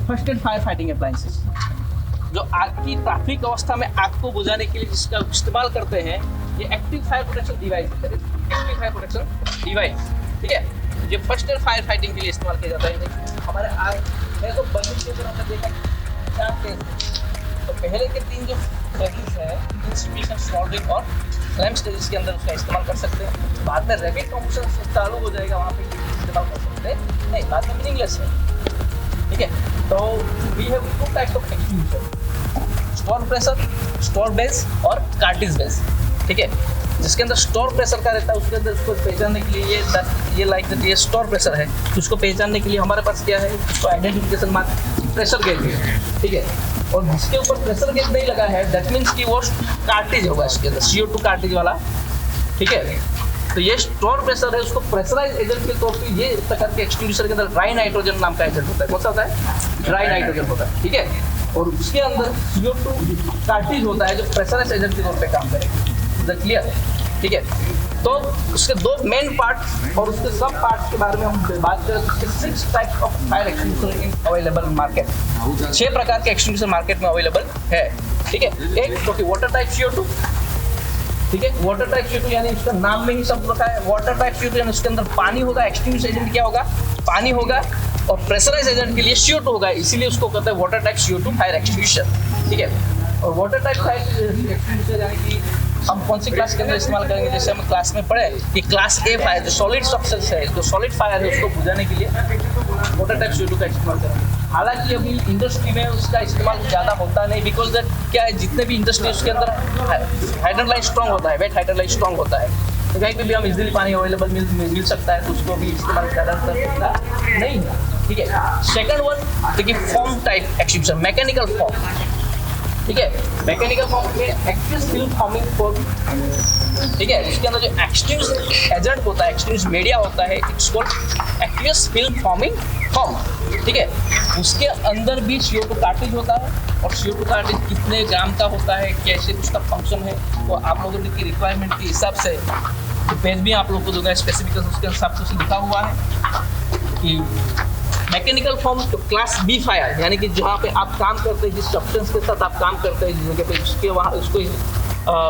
First aid fire fighting appliances, जो आग की प्राथमिक अवस्था में आग को बुझाने के लिए जिसका इस्तेमाल करते हैं, ये एक्टिव फायर प्रोटेक्शन डिवाइस है। एक्टिव फायर प्रोटेक्शन डिवाइस, ठीक है, ये फर्स्ट एड फायर फाइटिंग के लिए इस्तेमाल किया जाता है। हमारे आग है तो बंदूक के ऊपर हमने देखा 4 फेज, तो पहले के 3 जो फेजेस है, इंस्टिट्यूशन, स्मॉल्डरिंग और फ्लेम स्टेजेस के अंदर उसका इस्तेमाल कर सकते हैं। बाद में रैपिड कॉम्बशन चालू हो जाएगा, वहाँ पे इस्तेमाल कर सकते हैं नहीं, बाद में मीनिंगलेस है, ठीक है। तो we have 2 types of extinguisher, store pressure, store base और कार्टिज बेस, ठीक है। जिसके अंदर स्टोर प्रेशर का रहता है, उसके अंदर उसको पहचानने के लिए ये लाइक ये स्टोर प्रेशर है, तो उसको पहचानने के लिए हमारे पास क्या है, उसको आइडेंटिफिकेशन मार्क प्रेशर गेज है, ठीक है। और जिसके ऊपर प्रेशर गेज नहीं लगा है, दैट मीन्स कि वो कार्टिज होगा, इसके अंदर CO2 कार्टिज वाला, ठीक है। तो ये स्टोर प्रेशर है, उसको प्रेशराइज एजेंट के तौर पे ये प्रकार के एक्सटिंग्विशर के अंदर ड्राई नाइट्रोजन नाम का एजेंट होता है। कौन सा होता है? ड्राई नाइट्रोजन होता है, ठीक है। और उसके अंदर CO2 कार्टिज होता है, जो प्रेशराइज एजेंट के तौर पे काम करेगा। क्लियर, ठीक है। तो उसके 2 मेन पार्ट और उसके सब पार्ट्स के बारे में हम बात करें तो 6 types of fire extinguisher in available market. 6 प्रकार के एक्सटिंग्विशर मार्केट में अवेलेबल है, ठीक है। एक तो कि वाटर टाइप CO2, ठीक है। वाटर टाइप CO2 यानी इसका नाम में ही सब रखा है, वाटर टाइप CO2 यानी उसके अंदर पानी होगा, एक्सटिंग्विशर एजेंट क्या होगा? पानी होगा, और प्रेशराइज एजेंट के लिए CO2 होगा, इसीलिए उसको कहते हैं water type CO2 fire extinguisher, ठीक है। और वाटर टाइप फायर एक्सटिंग्विशर यानी कि हम कौन सी क्लास के अंदर इस्तेमाल करेंगे, जैसे हम क्लास में पढ़े कि क्लास A फायर जो सॉलिड सब्सटेंस है, जो सॉलिड फायर है, उसको बुझाने के लिए वाटर टाइप CO2 का इस्तेमाल करेंगे। हालांकि अभी इंडस्ट्री में उसका इस्तेमाल ज़्यादा होता नहीं, बिकॉज दैट क्या है, जितने भी इंडस्ट्री उसके अंदर हाइड्रोलाइट स्ट्रॉन्ग होता है, वेट हाइड्रोलाइट स्ट्रॉन्ग होता है, तो कहीं पे भी हम इजीली पानी अवेलेबल मिल सकता है, तो उसको भी इस्तेमाल ज़्यादा कर सकता नहीं है, ठीक है। सेकंड वन देखिए, form type extinguisher, mechanical form, ठीक है। मैकेनिकल फॉर्म में एक्टिव फिल्म फॉर्मिंग फॉर्म, ठीक है। उसके अंदर जो एक्सटिंग्विश एजेंट होता है, एक्सटिंग्विश मीडिया होता है, it's called active film forming form, ठीक है। उसके अंदर भी CO2 कार्टिज होता है, और CO2 कार्टिज कितने ग्राम का होता है, कैसे उसका फंक्शन है, तो आप लोगों की रिक्वायरमेंट के हिसाब से पेज भी आप लोग को दूंगा, स्पेसिफिकेशन उसके हिसाब से उसमें लिखा हुआ है कि मैकेनिकल फॉर्म तो क्लास B फायर, यानी कि जहाँ पे आप काम करते हैं, जिस सब्सटेंस के साथ आप काम करते हैं, जिस जगह पे उसके वहाँ उसको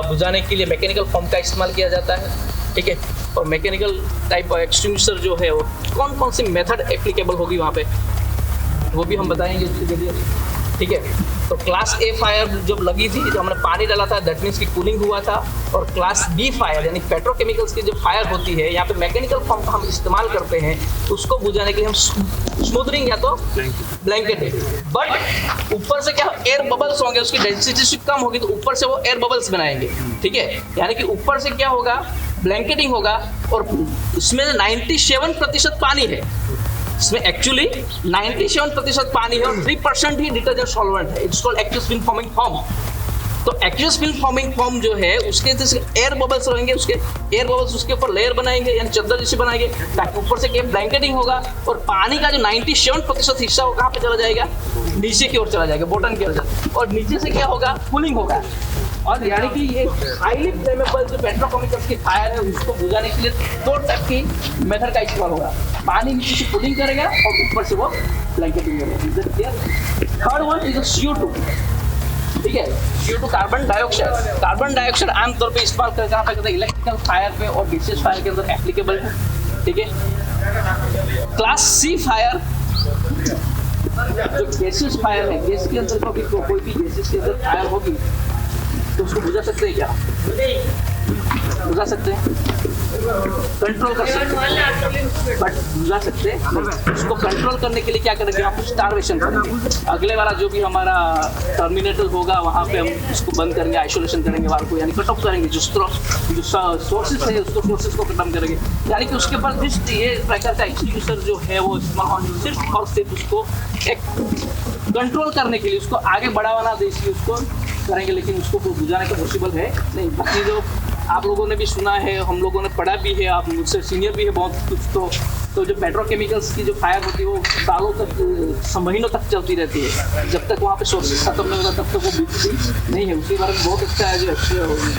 बुझाने के लिए मैकेनिकल फॉर्म का इस्तेमाल किया जाता है, ठीक है। और मैकेनिकल टाइप एक्सटिंग्विशर जो है वो कौन कौन सी मेथड एप्लीकेबल होगी वहाँ पे, वो भी हम बताएंगे उसके जरिए, ठीक है। तो क्लास A फायर जब लगी थी, जब हमने पानी डाला था, दैट मीन्स की कूलिंग हुआ था। और क्लास B फायर यानी पेट्रोकेमिकल्स की जो फायर होती है, यहाँ पे मैकेनिकल फॉर्म का हम इस्तेमाल करते हैं, उसको बुझाने के लिए हम स्मूदरिंग या तो ब्लैंकेट, बट ऊपर से क्या एयर बबल्स होंगे, उसकी डेंसिटी कम होगी, तो ऊपर से वो एयर बबल्स बनाएंगे, ठीक है। यानी कि ऊपर से क्या होगा, ब्लैंकेटिंग होगा, और उसमें 97% पानी है, इसमें एक्चुअली 97% पानी है, और 3% ही डिटर्जेंट सॉल्वेंट है। It's called active film forming form. तो एक्टिव फिल्म फॉर्मिंग फॉर्म जो है, उसके एयर बबल्स रहेंगे, उसके एयर बबल्स उसके ऊपर लेयर बनाएंगे, यानी चादर जैसे बनाएंगे, ताकि ऊपर से क्या ब्लैंकेटिंग होगा, और पानी का जो 97% हिस्सा वो कहाँ पे चला जाएगा, नीचे की ओर चला जाएगा, बॉटम की ओर, और नीचे से क्या होगा, कूलिंग होगा। और यानी कि ये हाईली फ्लेमेबल जो पेट्रोकेमिकल्स की फायर है, उसको बुझाने के लिए 2 टाइप की मेथड का इस्तेमाल होगा, पानी नीचे से कूलिंग करेगा और ऊपर से वो ब्लैंकेटिंग करेगा। थर्ड वन इज CO2, ठीक है। CO2 carbon dioxide, carbon dioxide आमतौर पे इस्तेमाल करते हैं इलेक्ट्रिकल फायर पे और गैसियस फायर के अंदर एप्लीकेबल है, ठीक है। क्लास C फायर जो गैसियस फायर है, गैस के अंदर कोई भी गैसेस के अंदर फायर होगी, तो उसको बुझा सकते हैं क्या, बुझा सकते हैं, कंट्रोल कर सकते हैं, बट बुझा सकते हैं। उसको कंट्रोल करने के लिए क्या करेंगे, हम स्टारवेशन करेंगे। अगले वाला जो भी हमारा टर्मिनेटर होगा, वहाँ पे हम उसको बंद करेंगे, आइसोलेशन करेंगे वाल को, यानी कट ऑफ करेंगे, जो सोर्सेज है उसको सोर्सेज को खत्म करेंगे, यानी कि उसके ऊपर जिस ये प्रकार का एक्सटिंग्विशर जो है वो सिर्फ और सिर्फ उसको एक कंट्रोल करने के लिए, उसको आगे बढ़ावा ना दे, इसलिए उसको करेंगे, लेकिन उसको बुझाने का पॉसिबल है नहीं। बाकी जो आप लोगों ने भी सुना है, हम लोगों ने पढ़ा भी है, आप मुझसे सीनियर भी है बहुत कुछ, तो जो पेट्रोकेमिकल्स की जो फायर होती है वो सालों तक, महीनों तक चलती रहती है, जब तक वहाँ पे सोर्सेज खत्म नहीं होगा तब तक वो बुझती नहीं है। उसके बारे में बहुत अच्छा है, जो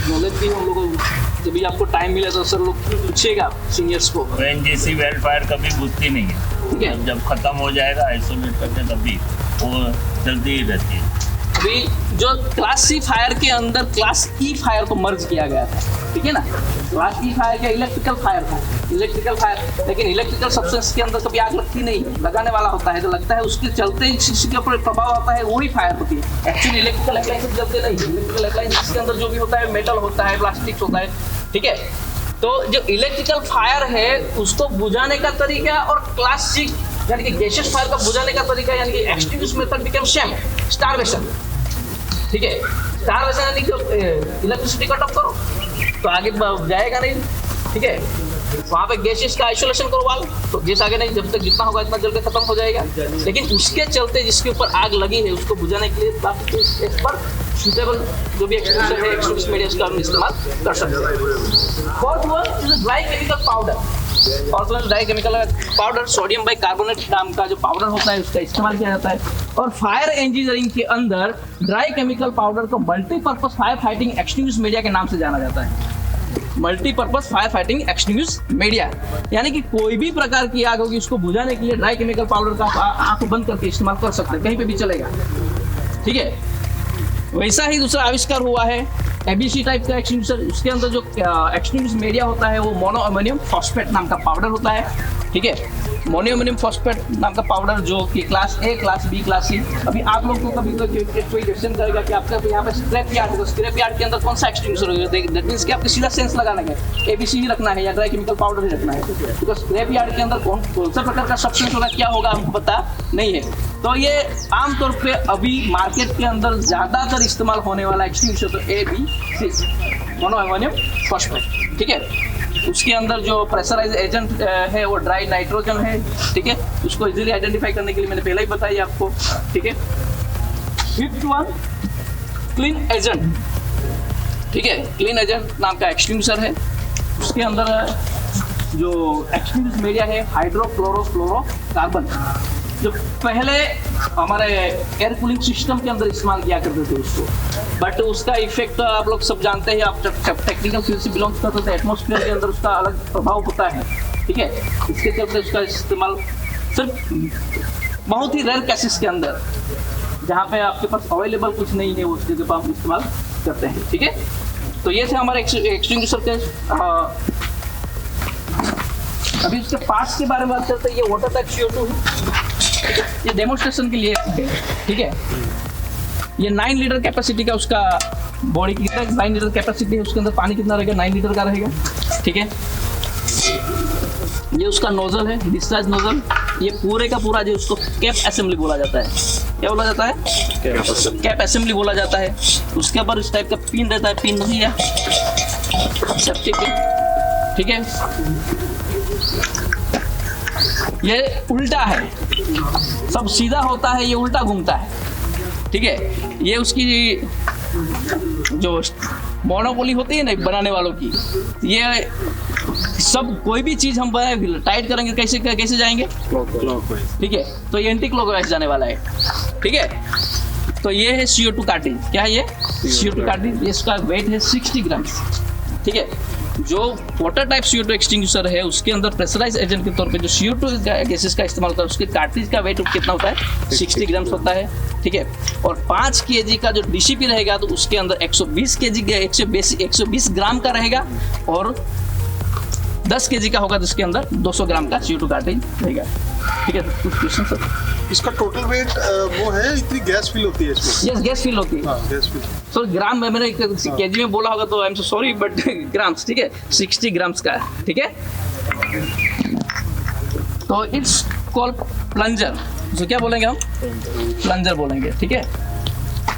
नॉलेज भी हम लोगों को, जब भी आपको टाइम मिले तो सर लोग पूछिएगा सीनियर्स को। ONGC वेल फायर कभी बुझती नहीं है, ठीक है। जब खत्म हो जाएगा आइसोलेट करके तभी वो चलती ही रहती है। अभी जो क्लास सी फायर के अंदर क्लास ई फायर को मर्ज किया गया था, ठीक है ना। क्लास ई फायर का इलेक्ट्रिकल फायर था, इलेक्ट्रिकल फायर, लेकिन इलेक्ट्रिकल सब्सटेंस के अंदर कभी आग लगती नहीं है, लगाने वाला होता है तो लगता है, उसके चलते ही किसी के ऊपर प्रभाव आता है, वही फायर होती है। एक्चुअली इलेक्ट्रिकल अप्लायंसेस जलते नहीं, इलेक्ट्रिकल अप्लायंसेस के अंदर जो भी होता है मेटल होता है, प्लास्टिक होता है, ठीक है। तो जो इलेक्ट्रिकल फायर है उसको बुझाने का तरीका और क्लासिक यानी कि गैसियस फायर का बुझाने का तरीका यानी कि extinguish method become same, starvation, ठीक है। स्टारवेशन यानी कि इलेक्ट्रिसिटी कट ऑफ करो तो आगे जाएगा नहीं, ठीक है। वहाँ पे गैसेस का आइसोलेशन करो वाल, तो गैस आगे नहीं, जब तक जितना होगा इतना जल के खत्म हो जाएगा। लेकिन उसके चलते जिसके ऊपर आग लगी है उसको बुझाने के लिए इस पर सुटेबल जो भी एक्सटिंग्विशर है, एक्सटिंग्विश मीडिया का हम इस्तेमाल कर सकते हैं। Fourth one is dry chemical powder. और dry chemical powder sodium bicarbonate नाम का जो पाउडर होता है उसका इस्तेमाल किया जाता है। और फायर इंजीनियरिंग के अंदर ड्राई केमिकल पाउडर को multipurpose fire fighting extinguish media के नाम से जाना जाता है। Multipurpose fire fighting extinguish media यानी कि कोई भी प्रकार की आग होगी उसको बुझाने के लिए ड्राई केमिकल पाउडर का आप आंख बंद करके इस्तेमाल कर सकते हैं, कहीं पे भी चलेगा, ठीक है। वैसा ही दूसरा आविष्कार हुआ है एबीसी टाइप का एक्सटिंग्विशर। उसके अंदर जो एक्सटिंग्विश मीडिया होता है वो मोनो अमोनियम फॉस्फेट नाम का पाउडर होता है, ठीक है। मोनो अमोनियम फॉस्फेट नाम का पाउडर जो कि class A, class B, class C. अभी आप लोग को कभी कोई क्वेश्चन करेगा कि आपका यहाँ पे स्क्रैप यार्ड है, तो स्क्रैप यार्ड के अंदर कौन सा एक्सटिंग्विशर होगा, दैट मीन्स कि आपको सीधा सेंस लगाना है, एबीसी ही रखना है या ड्राई केमिकल पाउडर ही रखना है, बिकॉज स्क्रैप यार्ड के अंदर कौन सा प्रकार का सब्सटेंस होगा क्या होगा हमको पता नहीं है। तो ये आमतौर पे अभी मार्केट के अंदर ज़्यादातर इस्तेमाल होने वाला एक्सटिंग्विशर तो एबीसी, मोनो अमोनियम फॉस्फेट, ठीक है। उसके अंदर जो प्रेशराइज एजेंट है वो ड्राई नाइट्रोजन है, ठीक है। उसको इजीली आइडेंटिफाई करने के लिए मैंने पहले ही बताया आपको, ठीक है। फिफ्थ वन क्लीन एजेंट, ठीक है। क्लीन एजेंट नाम का एक्सटिंग्विशर है। उसके अंदर जो एक्सटिंग्विश मीडिया है हाइड्रोक्लोरोफ्लोरोकार्बन, जो पहले हमारे एयर कूलिंग सिस्टम के अंदर इस्तेमाल किया करते थे उसको, बट उसका इफेक्ट आप लोग सब जानते हैं, आप जब टेक्निकल फील्ड से बिलोंग करते थे, एटमॉस्फेयर के अंदर उसका अलग प्रभाव होता है, ठीक है। इसके चलते उसका इस्तेमाल सिर्फ बहुत ही रेयर केसेस के अंदर जहाँ पे आपके पास अवेलेबल कुछ नहीं है उस जगह पर आप इस्तेमाल करते हैं, ठीक है। तो ये थे हमारे एक्सटिंग्विशर के। अभी उसके पार्ट्स के बारे में बात करते हैं। ये वाटर टाइप CO2 है, ये डेमोन्स्ट्रेशन के लिए है, ठीक है। ये 9 लीटर कैपेसिटी का उसका बॉडी की 9 लीटर कैपेसिटी है, उसके अंदर पानी कितना रहेगा, 9 लीटर का रहेगा, ठीक है। ये उसका नोजल है, डिस्चार्ज नोजल। ये पूरे का पूरा जो उसको कैप असेंबली बोला जाता है, क्या बोला जाता है, कैप असेंबली बोला जाता है। उसके ऊपर इस टाइप का पिन रहता है, पिन नहीं है, सेफ्टी पिन, ठीक है। ये उल्टा है, सब सीधा होता है, ये उल्टा घूमता है, ठीक है। ये उसकी जो मोनोपोली होती है ना बनाने वालों की, ये सब कोई भी चीज़ हम टाइट करेंगे कैसे कैसे जाएंगे, क्लॉकवाइज, ठीक है। तो ये एंटी क्लॉकवाइज जाने वाला है, ठीक है। तो ये है CO2 कार्टिज, क्या है ये CO2 कार्टिज, इसका वेट है 60 ग्राम, ठीक है। जो वाटर टाइप CO2 एक्सटिंग्विशर है उसके अंदर प्रेशराइज एजेंट के तौर पे जो CO2 गैसेस का इस्तेमाल कर उसके कार्ट्रिज का वेट कितना होता है, 60 ग्राम्स होता है, ठीक है। और 5 kg का जो DCP रहेगा तो उसके अंदर 120 kg 120 ग्राम का रहेगा, और 10 kg का होगा तो उसके अंदर 200 ग्राम का CO2 कार्ट्रिज रहेगा, ठीक है। कुछ क्वेश्चन सर? इसका टोटल वेट वो है, इतनी गैस फिल होती है इसमें? यस, गैस फिल होती है। हाँ, गैस फिल। सो ग्राम में मैंने केजी में बोला होगा तो I am so sorry, but grams, ठीक है, 60 ग्राम्स का, ठीक है। तो इट्स कॉल्ड प्लंजर, जो क्या बोलेंगे हम, प्लंजर बोलेंगे, ठीक है।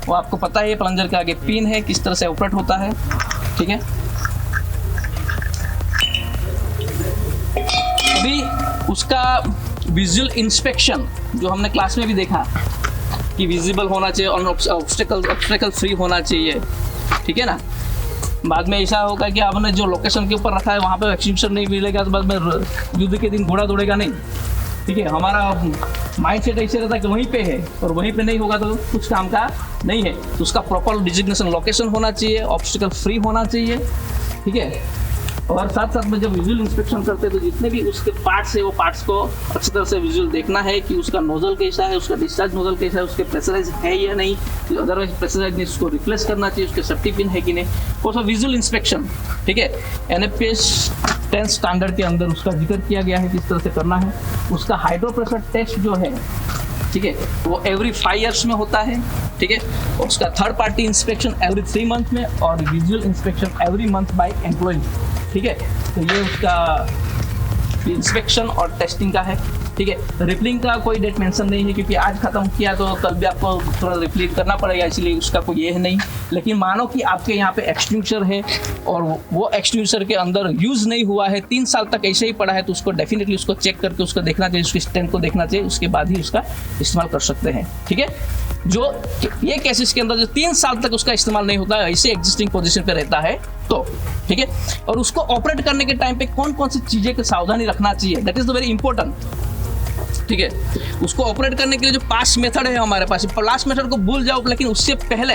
वो आपको पता है प्लंजर के आगे पिन है, किस तरह से ऑपरेट होता है, ठीक है। अभी उसका विजुअल इंस्पेक्शन जो हमने क्लास में भी देखा कि विजिबल होना चाहिए और ऑब्स्टेकल फ्री होना चाहिए, ठीक है ना। बाद में ऐसा होगा कि आपने जो लोकेशन के ऊपर रखा है वहाँ पे एक्सटिंग्विशर नहीं मिलेगा तो बाद में युद्ध के दिन घोड़ा दौड़ेगा नहीं, ठीक है। हमारा माइंड सेट ऐसे रहता है कि वहीं पे है और वहीं पे नहीं होगा तो कुछ काम का नहीं है। तो उसका प्रॉपर डिजिग्नेशन लोकेशन होना चाहिए, ऑब्स्टेकल फ्री होना चाहिए, ठीक है। और साथ साथ में जब विजुअल इंस्पेक्शन करते हैं तो जितने भी उसके पार्ट्स है वो पार्ट्स को अच्छी तरह से विजुअल देखना है कि उसका नोजल कैसा है, उसका डिस्चार्ज नोजल कैसा है, उसके प्रेशराइज है या नहीं, अदरवाइज प्रेशराइज नहीं उसको रिप्लेस करना चाहिए, उसके सेफ्टी पिन है कि नहीं, वो सब विजुअल इंस्पेक्शन, ठीक है। NFPS 10 स्टैंडर्ड के अंदर उसका जिक्र किया गया है किस तरह से करना है। उसका हाइड्रो प्रेशर टेस्ट जो है, ठीक है, वो एवरी 5 ईयर्स में होता है, ठीक है। और उसका third party inspection every 3 month में और visual inspection every month by employ, ठीक है। तो ये उसका इंस्पेक्शन और टेस्टिंग का है, ठीक है। रिफिलिंग का कोई डेट मेंशन नहीं है क्योंकि आज खत्म किया तो कल भी आपको थोड़ा रिफिल करना पड़ेगा, इसलिए उसका कोई ये है नहीं। लेकिन मानो कि आपके यहाँ पे एक्सटिंग्विशर है और वो एक्सटिंग्विशर के अंदर यूज़ नहीं हुआ है, 3 साल तक ऐसे ही पड़ा है, तो उसको डेफिनेटली उसको चेक करके उसको देखना चाहिए, उसकी स्ट्रेंथ को देखना चाहिए, उसके बाद ही उसका इस्तेमाल कर सकते हैं, ठीक है। जो ये केसेस के अंदर जो 3 साल तक उसका इस्तेमाल नहीं होता है, ऐसे एग्जिस्टिंग पोजीशन पे रहता है तो, ठीक है। और उसको ऑपरेट करने के टाइम पे कौन कौन सी चीज़ें की सावधानी रखना चाहिए, that is the very important, ठीक है। उसको ऑपरेट करने के लिए जो पास्ट मेथड है हमारे पास, लास्ट मेथड को भूल जाओ, लेकिन उससे पहले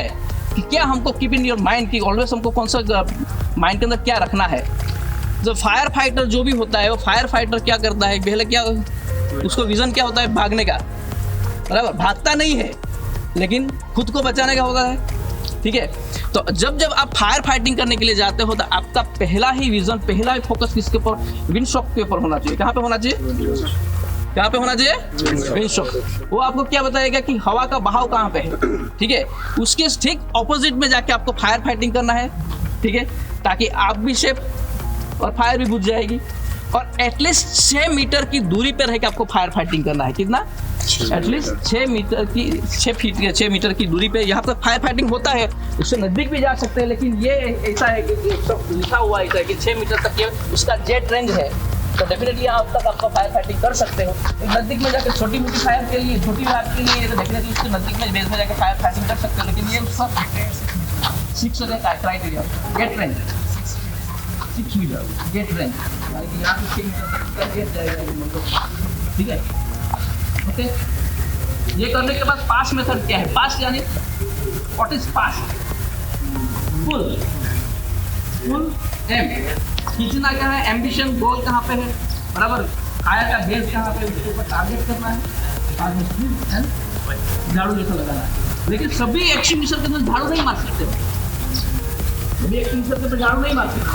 कि क्या हमको कीप इन योर माइंड कि ऑलवेज हमको कौन सा माइंड के अंदर क्या रखना है। जो फायर फाइटर जो भी होता है वो फायर फाइटर क्या करता है, पहले क्या उसको विजन क्या होता है, भागने का, बराबर, भागता नहीं है लेकिन खुद को बचाने का होता है, ठीक है। तो जब जब आप फायर फाइटिंग करने के लिए जाते हो तो आपका पहला ही विजन, पहला ही फोकस किसके ऊपर, विंड शॉक के ऊपर होना चाहिए। कहाँ पे होना चाहिए, कहाँ पे होना चाहिए, विंड शॉक। वो आपको क्या बताएगा कि हवा का बहाव कहाँ पे है, ठीक है। उसके ठीक ऑपोजिट में जाके आपको फायर फाइटिंग करना है, ठीक है, ताकि आप भी सेफ और फायर भी बुझ जाएगी। और एटलीस्ट 6 मीटर की दूरी पर रह के आपको फायर फाइटिंग करना है। कितना, एटलीस्ट 6 मीटर की दूरी पे यहाँ तक फायर फाइटिंग होता है, उससे नजदीक भी जा सकते हैं, लेकिन ये ऐसा है कि लिखा हुआ ऐसा है कि 6 मीटर तक ये उसका जेट रेंज है, तो डेफिनेटली यहाँ तक आपका फायर फाइटिंग कर सकते हो। नजदीक में जाकर छोटी मोटी फायर के लिए, छोटी बात के लिए तो डेफिनेटली उसके नजदीक में बेस में जाकर फायर फाइटिंग कर सकते हो, लेकिन ये उसका 6 criteria, gate range 6 meter gate range, यानी कि यहाँ से 6 मीटर तक गेट जाएगा, ठीक है, ओके। ये करने के बाद पास मेथड क्या है, पास यानी what is pass, full aim, खींचना क्या है, एम्बिशन, गोल कहाँ पे है, बराबर, फायर का बेस कहाँ पे, उसके ऊपर टारगेट करना है, झाड़ू जैसा लगाना है। लेकिन सभी एक्सटिंग्विशर के अंदर झाड़ू नहीं मार सकते, सभी एक्सटिंग्विशर के ऊपर झाड़ू नहीं मार सकते,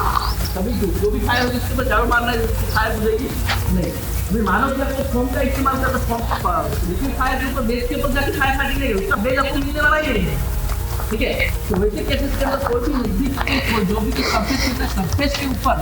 सभी जो भी फायर हो जिसके ऊपर झाड़ू मारना है, फायर बुझेगी नहीं। अभी मानो कि आपको फोम का इस्तेमाल करते, फोम लिक्विड फायर के ऊपर बेस के ऊपर जाके फायर फाइटिंग नहीं, उसका बेस आपको मिलने वाला ही नहीं है, ठीक है। तो वैसे केसेस के अंदर कोई भी नजदीक जो भी सरफेस के ऊपर